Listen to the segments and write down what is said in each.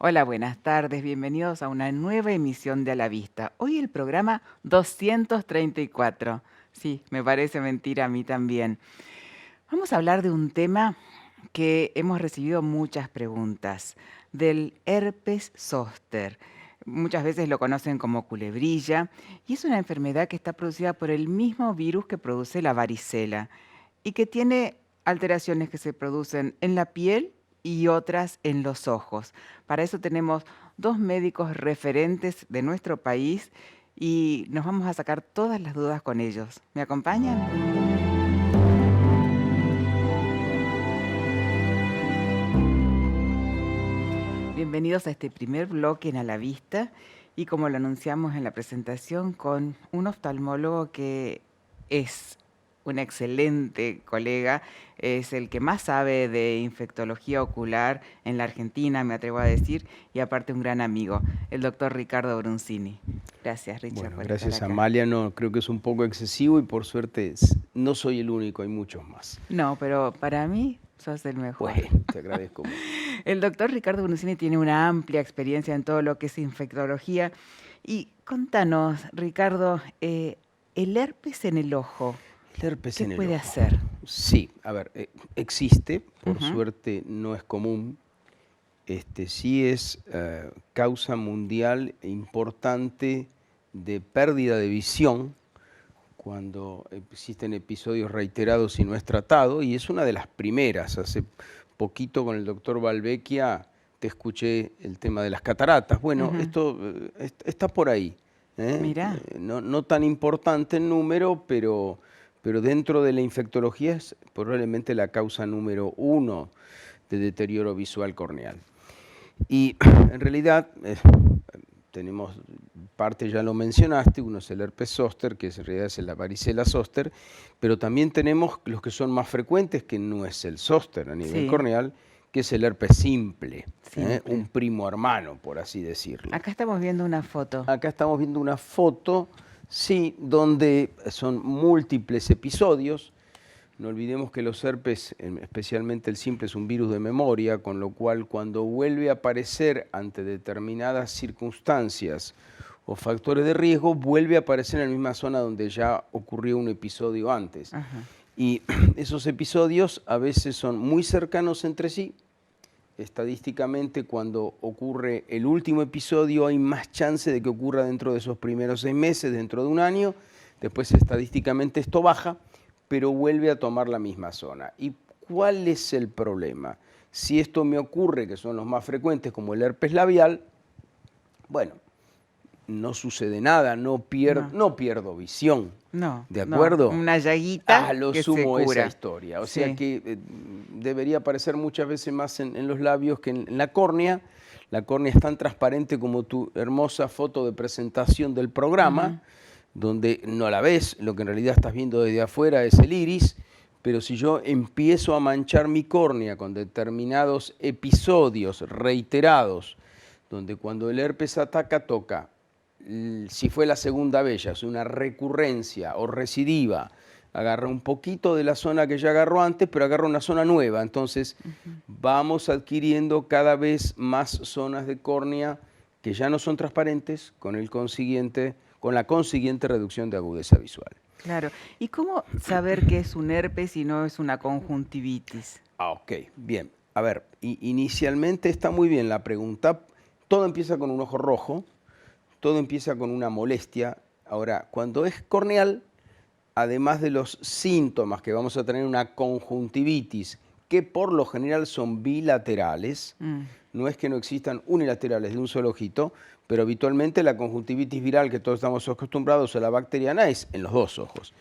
Hola, buenas tardes, bienvenidos a una nueva emisión de A la Vista. Hoy el programa 234. Sí, me parece mentira a mí también. Vamos a hablar de un tema que hemos recibido muchas preguntas, del herpes zóster. Muchas veces lo conocen como culebrilla y es una enfermedad que está producida por el mismo virus que produce la varicela y que tiene alteraciones que se producen en la piel y otras en los ojos. Para eso tenemos dos médicos referentes de nuestro país y nos vamos a sacar todas las dudas con ellos. ¿Me acompañan? Bienvenidos a este primer bloque en A la Vista y como lo anunciamos en la presentación con un oftalmólogo que es un excelente colega, es el que más sabe de infectología ocular en la Argentina, me atrevo a decir, y aparte un gran amigo, el doctor Ricardo Brunzini. Gracias, Richard, Bueno, por estar gracias acá. Amalia, no, creo que es un poco excesivo y por suerte no soy el único, hay muchos más. No, pero para mí sos el mejor. Bueno, te agradezco mucho. El doctor Ricardo Brunzini tiene una amplia experiencia en todo lo que es infectología. Y contanos, Ricardo, el herpes en el ojo, El herpes ¿qué en el puede ojo. hacer? Sí, a ver, existe, por Ujú. suerte no es común. Sí es causa mundial importante de pérdida de visión cuando existen episodios reiterados y no es tratado, y es una de las primeras. Hace poquito con el doctor Balvecchia te escuché el tema de las cataratas. Bueno, Ujú. esto está por ahí. Mirá, No tan importante en número, pero dentro de la infectología es probablemente la causa número uno de deterioro visual corneal. Y en realidad tenemos parte, ya lo mencionaste, uno es el herpes zóster, que en realidad es la varicela zóster, pero también tenemos los que son más frecuentes, que no es el zóster a nivel sí, corneal, que es el herpes simple, un simple. primo hermano, por así decirlo. Acá estamos viendo una foto. Acá estamos viendo una foto, sí, donde son múltiples episodios. No olvidemos que los herpes, especialmente el simple, es un virus de memoria, con lo cual cuando vuelve a aparecer ante determinadas circunstancias o factores de riesgo, vuelve a aparecer en la misma zona donde ya ocurrió un episodio antes. Ajá. Y esos episodios a veces son muy cercanos entre sí. Estadísticamente, cuando ocurre el último episodio, hay más chance de que ocurra dentro de esos primeros 6 meses, dentro de un año. Después, estadísticamente, esto baja, pero vuelve a tomar la misma zona. ¿Y cuál es el problema? Si esto me ocurre, que son los más frecuentes, como el herpes labial, bueno, no sucede nada, no No, pierdo visión, no, ¿de no. acuerdo? Una llaguita A lo que se sumo esa cura. historia. O sea Sí. que debería aparecer muchas veces más en los labios que en la córnea. La córnea es tan transparente como tu hermosa foto de presentación del Ujú. programa, donde no la ves, lo que en realidad estás viendo desde afuera es el iris, pero si yo empiezo a manchar mi córnea con determinados episodios reiterados, donde cuando el herpes ataca, toca, si fue la segunda vez, ya es una recurrencia o recidiva, agarra un poquito de la zona que ya agarró antes, pero agarra una zona nueva. Entonces Ujú. vamos adquiriendo cada vez más zonas de córnea que ya no son transparentes, con la consiguiente reducción de agudeza visual. Claro. ¿Y cómo saber que es un herpes y no es una conjuntivitis? Ok, bien. A ver, inicialmente está muy bien la pregunta. Todo empieza con un ojo rojo, todo empieza con una molestia. Ahora, cuando es corneal, además de los síntomas que vamos a tener una conjuntivitis, que por lo general son bilaterales, Mm. no es que no existan unilaterales de un solo ojito, pero habitualmente la conjuntivitis viral que todos estamos acostumbrados a la bacteriana es en los dos ojos.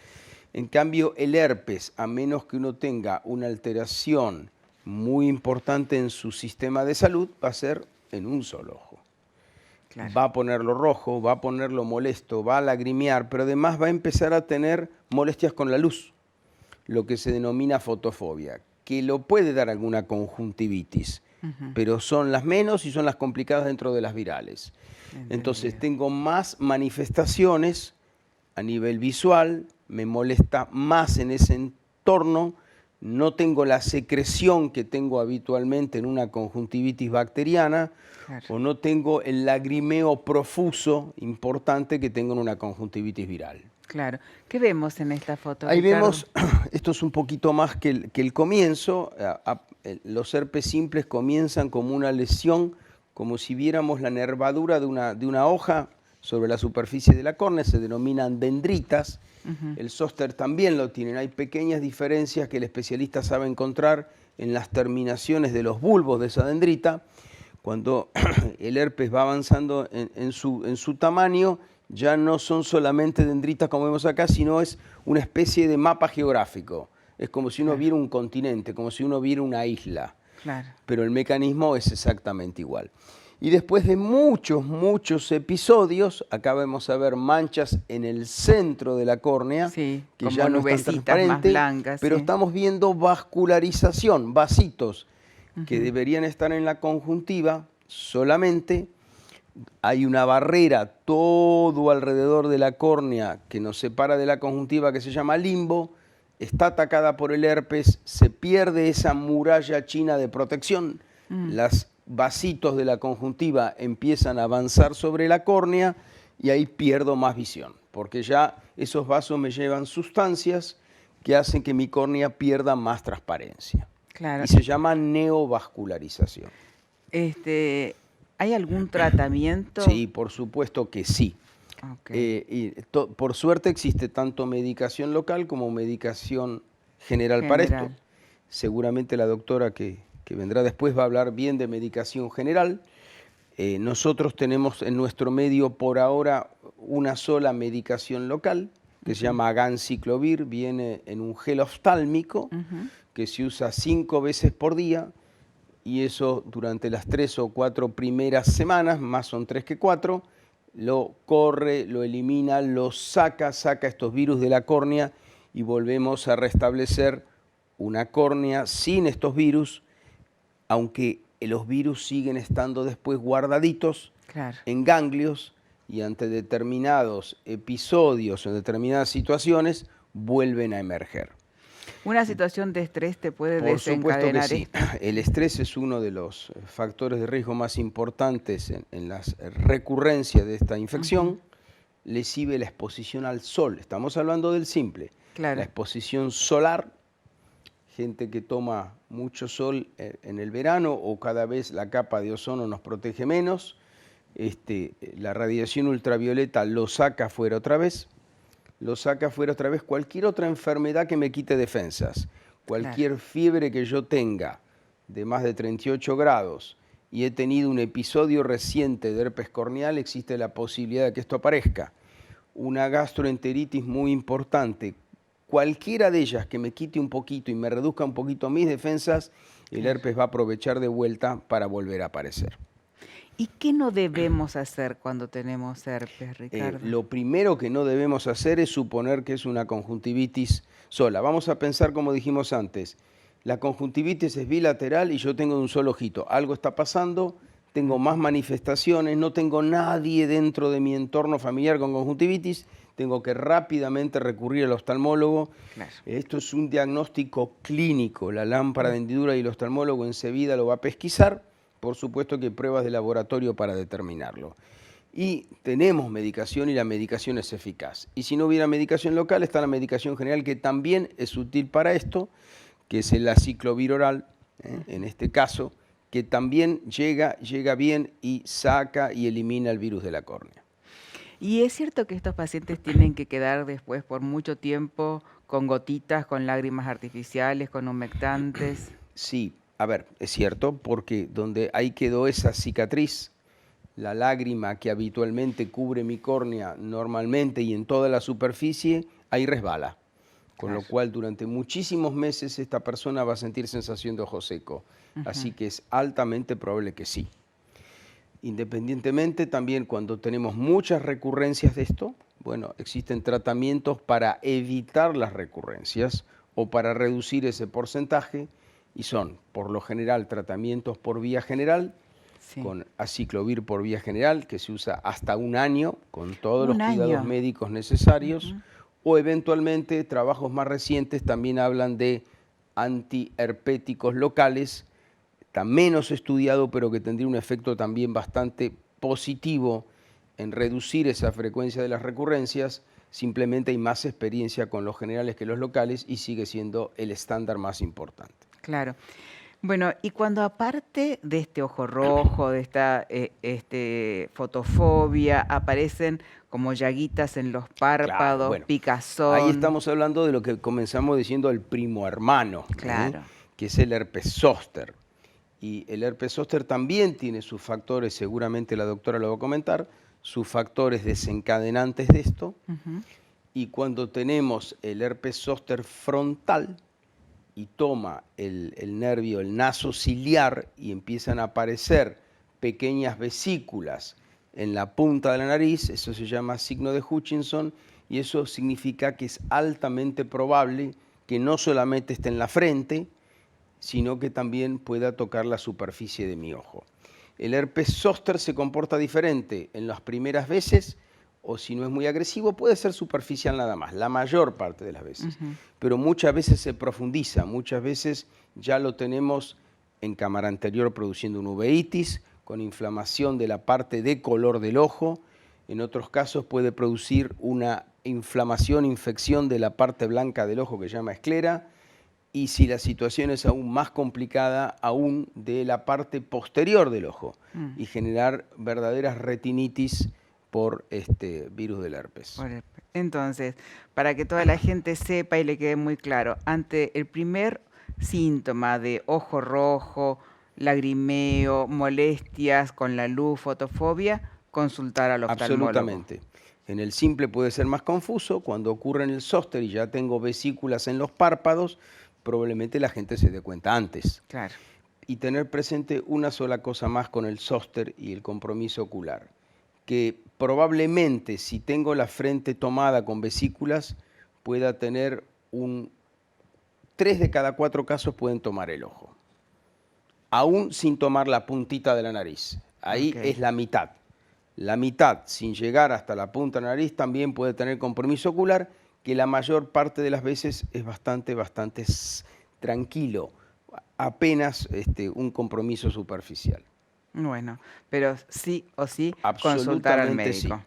En cambio, el herpes, a menos que uno tenga una alteración muy importante en su sistema de salud, va a ser en un solo ojo. Claro. Va a ponerlo rojo, va a ponerlo molesto, va a lagrimear, pero además va a empezar a tener molestias con la luz, lo que se denomina fotofobia, que lo puede dar alguna conjuntivitis, Ujú. pero son las menos y son las complicadas dentro de las virales. Entonces Entendido. tengo más manifestaciones a nivel visual, me molesta más en ese entorno no tengo la secreción que tengo habitualmente en una conjuntivitis bacteriana, Claro. o no tengo el lagrimeo profuso importante que tengo en una conjuntivitis viral. Claro. ¿Qué vemos en esta foto, Ahí Ricardo? vemos, esto es un poquito más que el comienzo, los herpes simples comienzan como una lesión, como si viéramos la nervadura de una hoja sobre la superficie de la córnea, se denominan dendritas. El zóster también lo tienen, hay pequeñas diferencias que el especialista sabe encontrar en las terminaciones de los bulbos de esa dendrita. Cuando el herpes va avanzando en su tamaño, ya no son solamente dendritas como vemos acá, sino es una especie de mapa geográfico. Es como si uno viera un continente, como si uno viera una isla. Claro. Pero el mecanismo es exactamente igual. Y después de muchos episodios, acá vamos a ver manchas en el centro de la córnea, Sí, que como ya no están nubecitas más transparentes, blancas, pero sí. estamos viendo vascularización, vasitos, que deberían estar en la conjuntiva solamente. Hay una barrera todo alrededor de la córnea que nos separa de la conjuntiva, que se llama limbo, está atacada por el herpes, se pierde esa muralla china de protección, los vasitos de la conjuntiva empiezan a avanzar sobre la córnea y ahí pierdo más visión, porque ya esos vasos me llevan sustancias que hacen que mi córnea pierda más transparencia. Claro. Y se llama neovascularización. ¿Hay algún tratamiento? Sí, por supuesto que sí. Okay. Por suerte existe tanto medicación local como medicación general para esto. Seguramente la doctora que vendrá después va a hablar bien de medicación general. Nosotros tenemos en nuestro medio por ahora una sola medicación local que se llama ganciclovir, viene en un gel oftálmico que se usa 5 veces por día. Y eso durante las 3 o 4 primeras semanas, más son 3 que 4, lo corre, lo elimina, lo saca estos virus de la córnea y volvemos a restablecer una córnea sin estos virus, aunque los virus siguen estando después guardaditos en ganglios y ante determinados episodios o en determinadas situaciones vuelven a emerger. ¿Una situación de estrés te puede desencadenar? Por supuesto que sí. El estrés es uno de los factores de riesgo más importantes en la recurrencia de esta infección. Le sigue la exposición al sol. Estamos hablando del simple. La exposición solar, gente que toma mucho sol en el verano o cada vez la capa de ozono nos protege menos. La radiación ultravioleta lo saca fuera otra vez. Cualquier otra enfermedad que me quite defensas, cualquier fiebre que yo tenga de más de 38 grados y he tenido un episodio reciente de herpes corneal, existe la posibilidad de que esto aparezca. Una gastroenteritis muy importante, cualquiera de ellas que me quite un poquito y me reduzca un poquito mis defensas, el herpes va a aprovechar de vuelta para volver a aparecer. ¿Y qué no debemos hacer cuando tenemos herpes, Ricardo? Lo primero que no debemos hacer es suponer que es una conjuntivitis sola. Vamos a pensar como dijimos antes. La conjuntivitis es bilateral y yo tengo un solo ojito. Algo está pasando, tengo más manifestaciones, no tengo nadie dentro de mi entorno familiar con conjuntivitis, tengo que rápidamente recurrir al oftalmólogo. Esto es un diagnóstico clínico. La lámpara de hendidura y el oftalmólogo enseguida lo va a pesquisar. Por supuesto que hay pruebas de laboratorio para determinarlo. Y tenemos medicación y la medicación es eficaz. Y si no hubiera medicación local, está la medicación general que también es útil para esto, que es el aciclovir oral, en este caso, que también llega bien y saca y elimina el virus de la córnea. ¿Y es cierto que estos pacientes tienen que quedar después por mucho tiempo con gotitas, con lágrimas artificiales, con humectantes? Sí. A ver, es cierto, porque donde ahí quedó esa cicatriz, la lágrima que habitualmente cubre mi córnea normalmente y en toda la superficie, ahí resbala. Con lo cual durante muchísimos meses esta persona va a sentir sensación de ojo seco. Así que es altamente probable que sí. Independientemente también cuando tenemos muchas recurrencias de esto, bueno, existen tratamientos para evitar las recurrencias o para reducir ese porcentaje. Y son, por lo general, tratamientos por vía general, con aciclovir por vía general, que se usa hasta 1 año, con todos los cuidados médicos necesarios, o eventualmente, trabajos más recientes también hablan de antiherpéticos locales, está menos estudiado, pero que tendría un efecto también bastante positivo en reducir esa frecuencia de las recurrencias. Simplemente hay más experiencia con los generales que los locales y sigue siendo el estándar más importante. Claro. Bueno, y cuando aparte de este ojo rojo, de esta fotofobia, aparecen como llaguitas en los párpados, Bueno, picazón. ahí estamos hablando de lo que comenzamos diciendo el primo hermano, Claro. que es el herpes zóster. Y el herpes zóster también tiene sus factores, seguramente la doctora lo va a comentar, sus factores desencadenantes de esto. Y cuando tenemos el herpes zóster frontal y toma el nervio, el naso ciliar, y empiezan a aparecer pequeñas vesículas en la punta de la nariz, eso se llama signo de Hutchinson, y eso significa que es altamente probable que no solamente esté en la frente, sino que también pueda tocar la superficie de mi ojo. El herpes zóster se comporta diferente en las primeras veces, o si no es muy agresivo, puede ser superficial nada más, la mayor parte de las veces. Pero muchas veces se profundiza, muchas veces ya lo tenemos en cámara anterior produciendo una uveitis, con inflamación de la parte de color del ojo. En otros casos puede producir una inflamación, infección de la parte blanca del ojo que se llama esclera. Y si la situación es aún más complicada, aún de la parte posterior del ojo y generar verdaderas retinitis por este virus del herpes. Entonces, para que toda la gente sepa y le quede muy claro, ante el primer síntoma de ojo rojo, lagrimeo, molestias con la luz, fotofobia, consultar al oftalmólogo. Absolutamente. En el simple puede ser más confuso. Cuando ocurre en el zóster y ya tengo vesículas en los párpados, probablemente la gente se dé cuenta antes. Claro. Y tener presente una sola cosa más con el zóster y el compromiso ocular, que probablemente si tengo la frente tomada con vesículas, pueda tener 3 de cada 4 casos pueden tomar el ojo, aún sin tomar la puntita de la nariz. Ahí es la mitad. La mitad, sin llegar hasta la punta de la nariz, también puede tener compromiso ocular, que la mayor parte de las veces es bastante tranquilo, apenas un compromiso superficial. Bueno, pero sí o sí consultar al médico.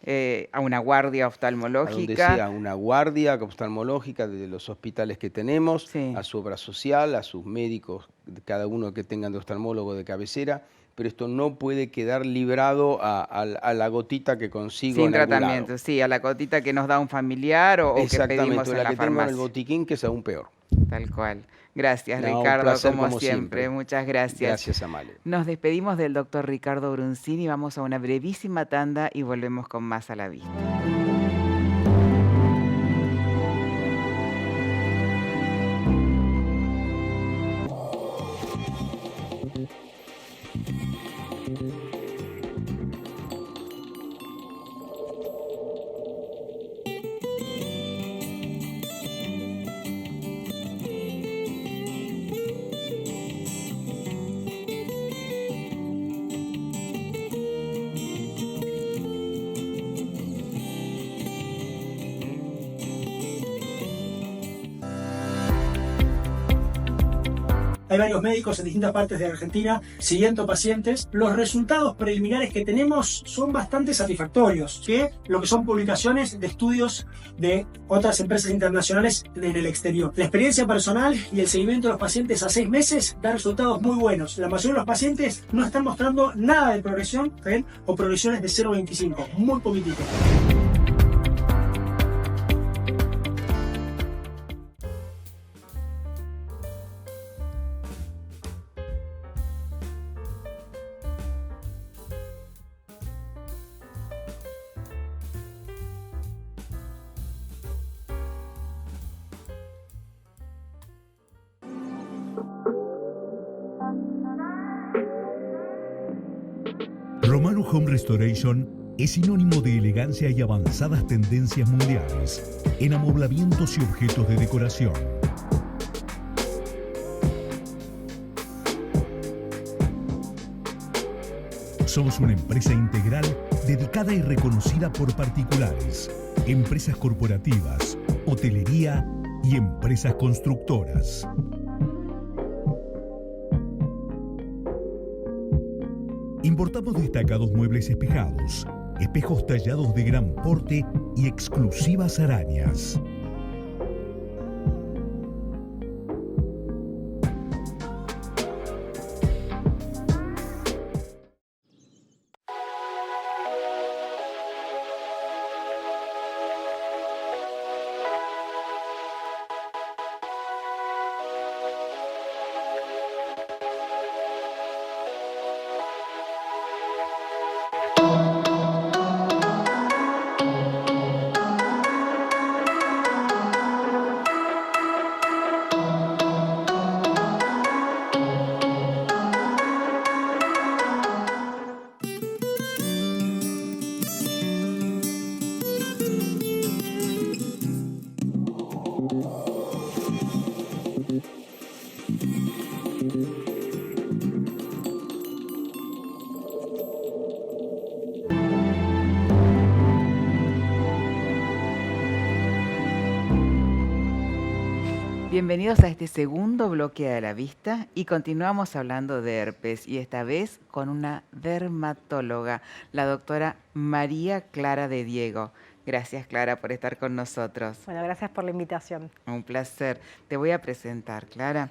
Sí. A una guardia oftalmológica. A donde sea, una guardia oftalmológica de los hospitales que tenemos, sí, a su obra social, a sus médicos, cada uno que tengan de oftalmólogo de cabecera, pero esto no puede quedar librado a la gotita que consigo sin tratamiento, sí, a la gotita que nos da un familiar o que pedimos en la farmacia. Exactamente, la que tengo en el botiquín, que es aún peor. Tal cual. Gracias, Ricardo, como siempre. Muchas gracias. Gracias, Amale. Nos despedimos del doctor Ricardo Brunzini, vamos a una brevísima tanda y volvemos con más a la vista. Hay varios médicos en distintas partes de Argentina siguiendo pacientes. Los resultados preliminares que tenemos son bastante satisfactorios, que lo que son publicaciones de estudios de otras empresas internacionales en el exterior. La experiencia personal y el seguimiento de los pacientes a 6 meses da resultados muy buenos. La mayoría de los pacientes no están mostrando nada de progresión, ¿ven? O progresiones de 0,25, muy poquitito. Romano Home Restoration es sinónimo de elegancia y avanzadas tendencias mundiales en amoblamientos y objetos de decoración. Somos una empresa integral dedicada y reconocida por particulares, empresas corporativas, hotelería y empresas constructoras. Importamos destacados muebles espejados, espejos tallados de gran porte y exclusivas arañas. Bienvenidos a este segundo bloque de la vista y continuamos hablando de herpes y esta vez con una dermatóloga, la doctora María Clara de Diego. Gracias, Clara, por estar con nosotros. Bueno, gracias por la invitación. Un placer. Te voy a presentar, Clara.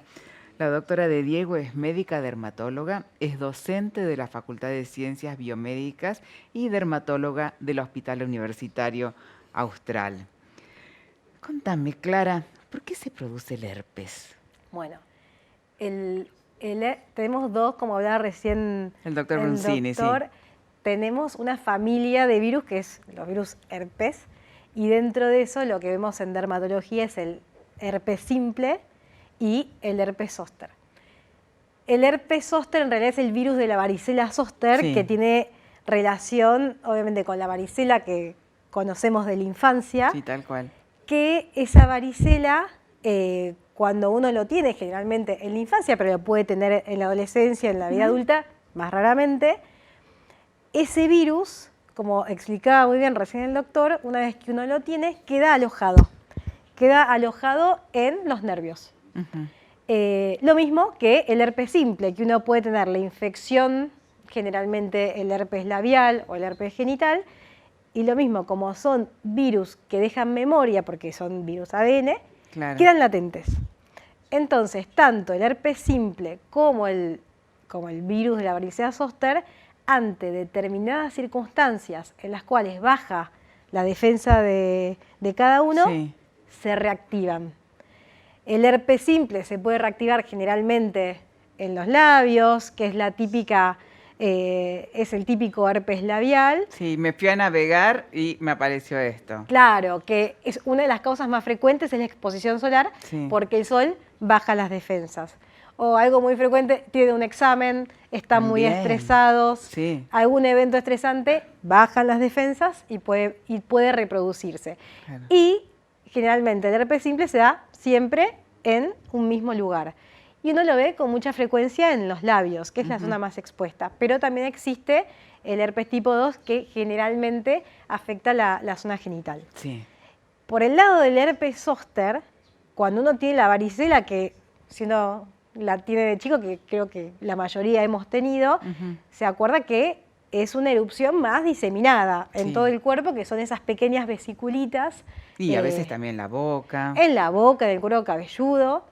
La doctora de Diego es médica dermatóloga, es docente de la Facultad de Ciencias Biomédicas y dermatóloga del Hospital Universitario Austral. Contame, Clara, ¿por qué se produce el herpes? Bueno, tenemos dos, como hablaba recién El doctor Bruncini, sí. Tenemos una familia de virus que es los virus herpes y dentro de eso lo que vemos en dermatología es el herpes simple y el herpes zóster. El herpes zóster en realidad es el virus de la varicela zóster, sí, que tiene relación obviamente con la varicela que conocemos de la infancia. Sí, tal cual. Que esa varicela, cuando uno lo tiene generalmente en la infancia, pero lo puede tener en la adolescencia, en la vida adulta, más raramente, ese virus, como explicaba muy bien recién el doctor, una vez que uno lo tiene, queda alojado en los nervios. Lo mismo que el herpes simple, que uno puede tener la infección, generalmente el herpes labial o el herpes genital, y lo mismo, como son virus que dejan memoria, porque son virus ADN, claro, quedan latentes. Entonces, tanto el herpes simple como el virus de la varicela zóster, ante determinadas circunstancias en las cuales baja la defensa de cada uno, sí, se reactivan. El herpes simple se puede reactivar generalmente en los labios, que es la típica... es el típico herpes labial. Sí, me fui a navegar y me apareció esto. Claro, que es una de las causas más frecuentes es la exposición solar, sí, porque el sol baja las defensas. O algo muy frecuente, tiene un examen, están muy estresados, sí, algún evento estresante, bajan las defensas y puede reproducirse. Claro. Y generalmente el herpes simple se da siempre en un mismo lugar. Y uno lo ve con mucha frecuencia en los labios, que es la zona más expuesta. Pero también existe el herpes tipo 2, que generalmente afecta la zona genital. Sí. Por el lado del herpes zóster, cuando uno tiene la varicela, que si uno la tiene de chico, que creo que la mayoría hemos tenido, se acuerda que es una erupción más diseminada en todo el cuerpo, que son esas pequeñas vesiculitas. Y a veces también en la boca. En la boca, en el cuero cabelludo.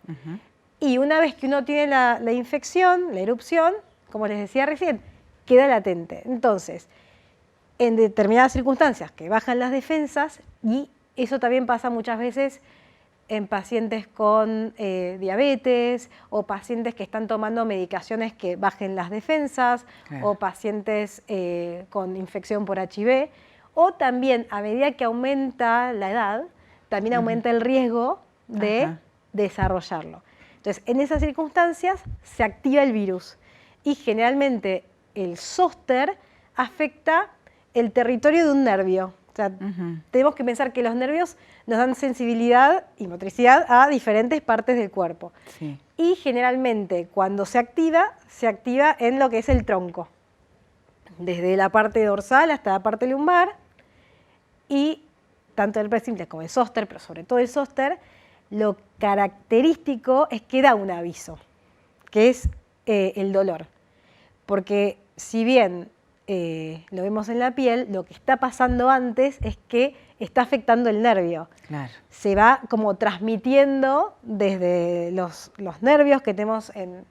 Y una vez que uno tiene la infección, la erupción, como les decía recién, queda latente. Entonces, en determinadas circunstancias que bajan las defensas, y eso también pasa muchas veces en pacientes con diabetes o pacientes que están tomando medicaciones que bajen las defensas, o pacientes con infección por HIV, o también a medida que aumenta la edad, también aumenta el riesgo de desarrollarlo. Entonces, en esas circunstancias se activa el virus y generalmente el zóster afecta el territorio de un nervio. O sea, tenemos que pensar que los nervios nos dan sensibilidad y motricidad a diferentes partes del cuerpo. Sí. Y generalmente cuando se activa en lo que es el tronco, desde la parte dorsal hasta la parte lumbar, y tanto el herpes simple como el zóster, pero sobre todo el zóster, lo característico es que da un aviso, que es el dolor. Porque si bien lo vemos en la piel, lo que está pasando antes es que está afectando el nervio. Claro. Se va como transmitiendo desde los nervios que tenemos en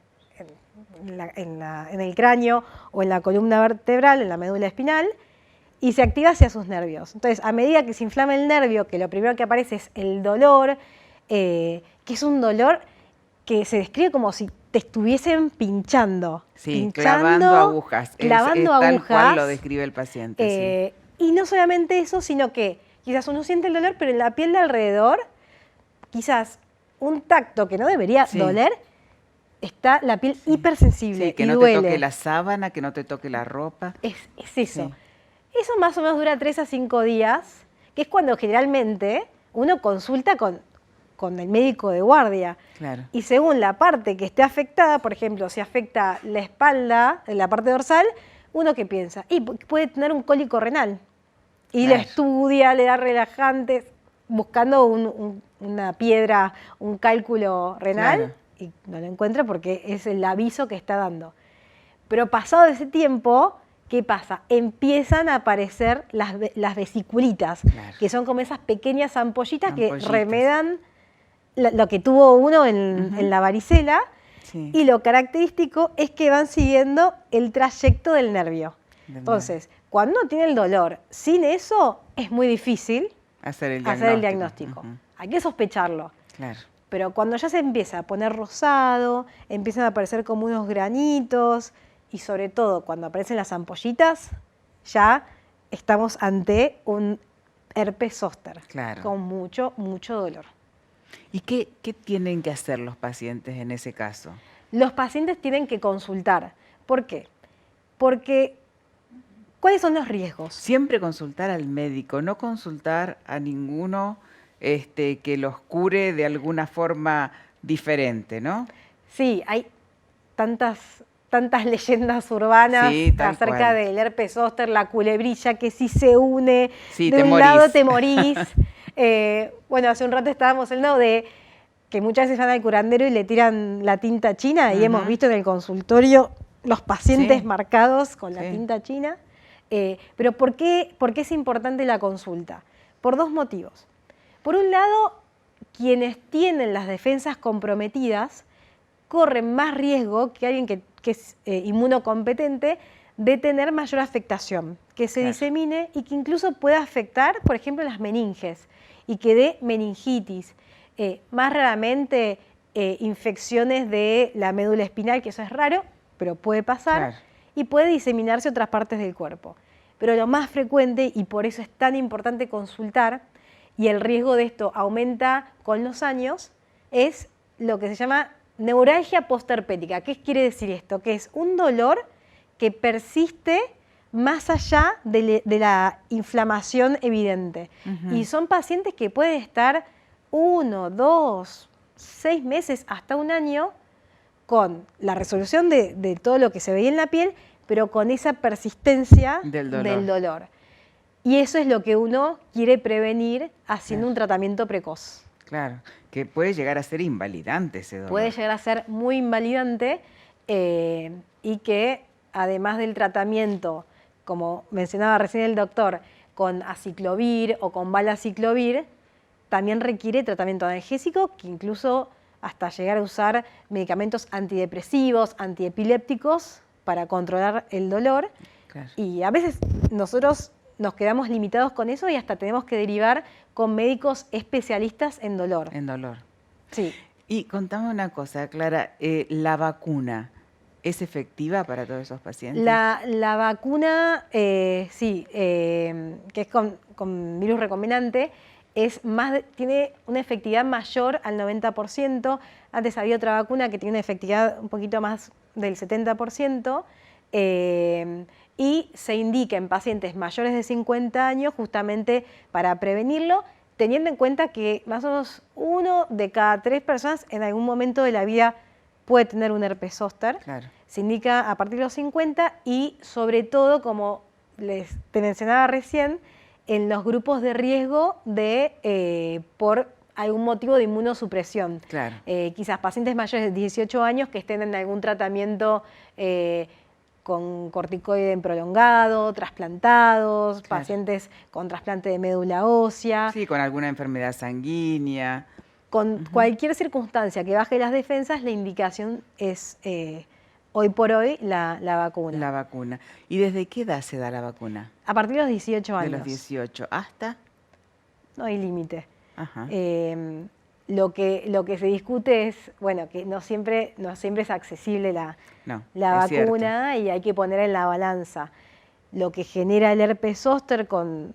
el cráneo o en la columna vertebral, en la médula espinal, y se activa hacia sus nervios. Entonces, a medida que se inflama el nervio, que lo primero que aparece es el dolor, que es un dolor que se describe como si te estuviesen pinchando. Sí, clavando agujas. Clavando es tal agujas. cual lo describe el paciente. Sí. Y no solamente eso, sino que quizás uno siente el dolor, pero en la piel de alrededor, quizás un tacto que no debería doler, está la piel hipersensible. Sí, que y no duele. te toque la sábana, que no te toque la ropa. Es eso. Sí. Eso más o menos dura 3 a 5 días, que es cuando generalmente uno consulta con el médico de guardia. Claro. Y según la parte que esté afectada, por ejemplo, si afecta la espalda, la parte dorsal, uno que piensa, y puede tener un cólico renal. Y Claro. lo estudia, le da relajantes, buscando una piedra, un cálculo renal, Claro. y no lo encuentra porque es el aviso que está dando. Pero pasado ese tiempo, ¿qué pasa? Empiezan a aparecer las vesiculitas, Claro. que son como esas pequeñas ampollitas que Ampollitas. remedan lo que tuvo uno en la varicela. Sí. Y lo característico es que van siguiendo el trayecto del nervio. Entonces, cuando uno tiene el dolor sin eso, es muy difícil hacer el diagnóstico. Ujú. Hay que sospecharlo. Claro. Pero cuando ya se empieza a poner rosado, empiezan a aparecer como unos granitos, y sobre todo cuando aparecen las ampollitas, ya estamos ante un herpes zóster, Claro. con mucho, mucho dolor. ¿Y qué tienen que hacer los pacientes en ese caso? Los pacientes tienen que consultar. ¿Por qué? Porque, ¿cuáles son los riesgos? Siempre consultar al médico, no consultar a ninguno que los cure de alguna forma diferente, ¿no? Sí, hay tantas leyendas urbanas Sí, tal acerca cual. del herpes zóster, la culebrilla, que si se une Sí, de te un morís. lado te morís. Bueno, hace un rato estábamos hablando de que muchas veces van al curandero y le tiran la tinta china, y hemos visto en el consultorio los pacientes Sí. marcados con la Sí. tinta china. Pero ¿por qué es importante la consulta? Por 2 motivos. Por un lado, quienes tienen las defensas comprometidas corren más riesgo que alguien que es inmunocompetente de tener mayor afectación, que se Claro. disemine y que incluso pueda afectar, por ejemplo, las meninges y que dé meningitis. Más raramente infecciones de la médula espinal, que eso es raro, pero puede pasar, Claro. y puede diseminarse a otras partes del cuerpo. Pero lo más frecuente, y por eso es tan importante consultar, y el riesgo de esto aumenta con los años, es lo que se llama neuralgia postherpética. ¿Qué quiere decir esto? Que es un dolor que persiste más allá de la inflamación evidente. Ujú. Y son pacientes que pueden estar 1, 2, 6 meses, hasta un año, con la resolución de todo lo que se veía en la piel, pero con esa persistencia Del dolor. del dolor. Y eso es lo que uno quiere prevenir haciendo un tratamiento precoz. Claro, que puede llegar a ser invalidante ese dolor. Puede llegar a ser muy invalidante, y que además del tratamiento, como mencionaba recién el doctor, con aciclovir o con valaciclovir, también requiere tratamiento analgésico, que incluso hasta llegar a usar medicamentos antidepresivos, antiepilépticos para controlar el dolor. Claro. Y a veces nosotros nos quedamos limitados con eso y hasta tenemos que derivar con médicos especialistas en dolor. En dolor. Sí. Y contame una cosa, Clara, ¿la vacuna es efectiva para todos esos pacientes? La vacuna, sí, que es con virus recombinante, tiene una efectividad mayor al 90%. Antes había otra vacuna que tiene una efectividad un poquito más del 70%. Y se indica en pacientes mayores de 50 años justamente para prevenirlo, teniendo en cuenta que más o menos 1 de cada 3 personas en algún momento de la vida puede tener un herpes zóster. Claro. Se indica a partir de los 50 y sobre todo, como te mencionaba recién, en los grupos de riesgo por algún motivo de inmunosupresión. Claro. Quizás pacientes mayores de 18 años que estén en algún tratamiento con corticoide prolongado, trasplantados, Claro. pacientes con trasplante de médula ósea. Sí, con alguna enfermedad sanguínea. Con cualquier circunstancia que baje las defensas, la indicación es hoy por hoy la vacuna. La vacuna. ¿Y desde qué edad se da la vacuna? A partir de los 18 De años. los 18 hasta... No hay límite. Ajá. Lo que se discute es, bueno, que no siempre es accesible la es cierto. vacuna y hay que poner en la balanza lo que genera el herpes zóster con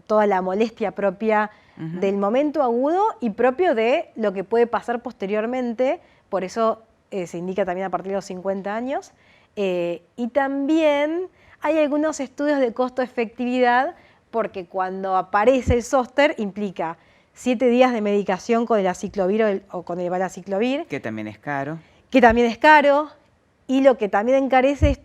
toda la molestia propia del momento agudo y propio de lo que puede pasar posteriormente, por eso se indica también a partir de los 50 años. Y también hay algunos estudios de costo-efectividad, porque cuando aparece el zóster implica 7 días de medicación con el aciclovir o con el valaciclovir, Que también es caro. que también es caro, y lo que también encarece es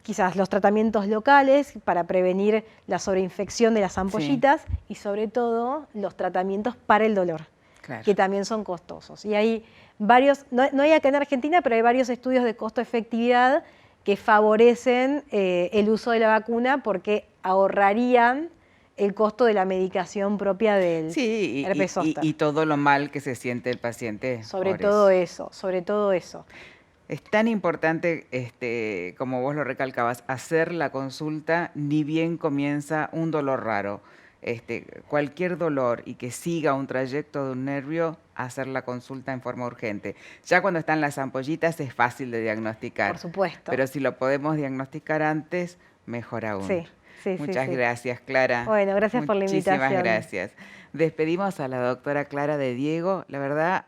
quizás los tratamientos locales para prevenir la sobreinfección de las ampollitas y sobre todo los tratamientos para el dolor, Claro. que también son costosos. Y hay varios, no hay acá en Argentina, pero hay varios estudios de costo-efectividad que favorecen el uso de la vacuna porque ahorrarían el costo de la medicación propia del Sí, herpes zóster. y todo lo mal que se siente el paciente. Sobre por todo eso, sobre todo eso. Es tan importante, como vos lo recalcabas, hacer la consulta ni bien comienza un dolor raro. Cualquier dolor y que siga un trayecto de un nervio, hacer la consulta en forma urgente. Ya cuando están las ampollitas es fácil de diagnosticar. Por supuesto. Pero si lo podemos diagnosticar antes, mejor aún. Sí, sí, Muchas sí. gracias, Clara. Bueno, gracias por la invitación. Muchísimas gracias. Despedimos a la doctora Clara de Diego. La verdad,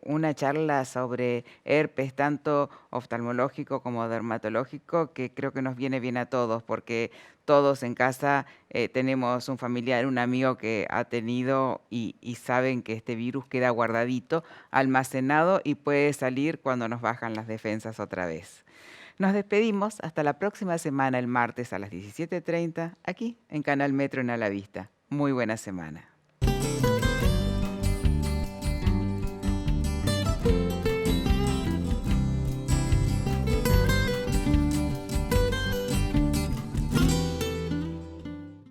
una charla sobre herpes, tanto oftalmológico como dermatológico, que creo que nos viene bien a todos, porque todos en casa tenemos un familiar, un amigo que ha tenido y saben que este virus queda guardadito, almacenado y puede salir cuando nos bajan las defensas otra vez. Nos despedimos hasta la próxima semana, el martes a las 17:30, aquí en Canal Metro en A la Vista. Muy buena semana.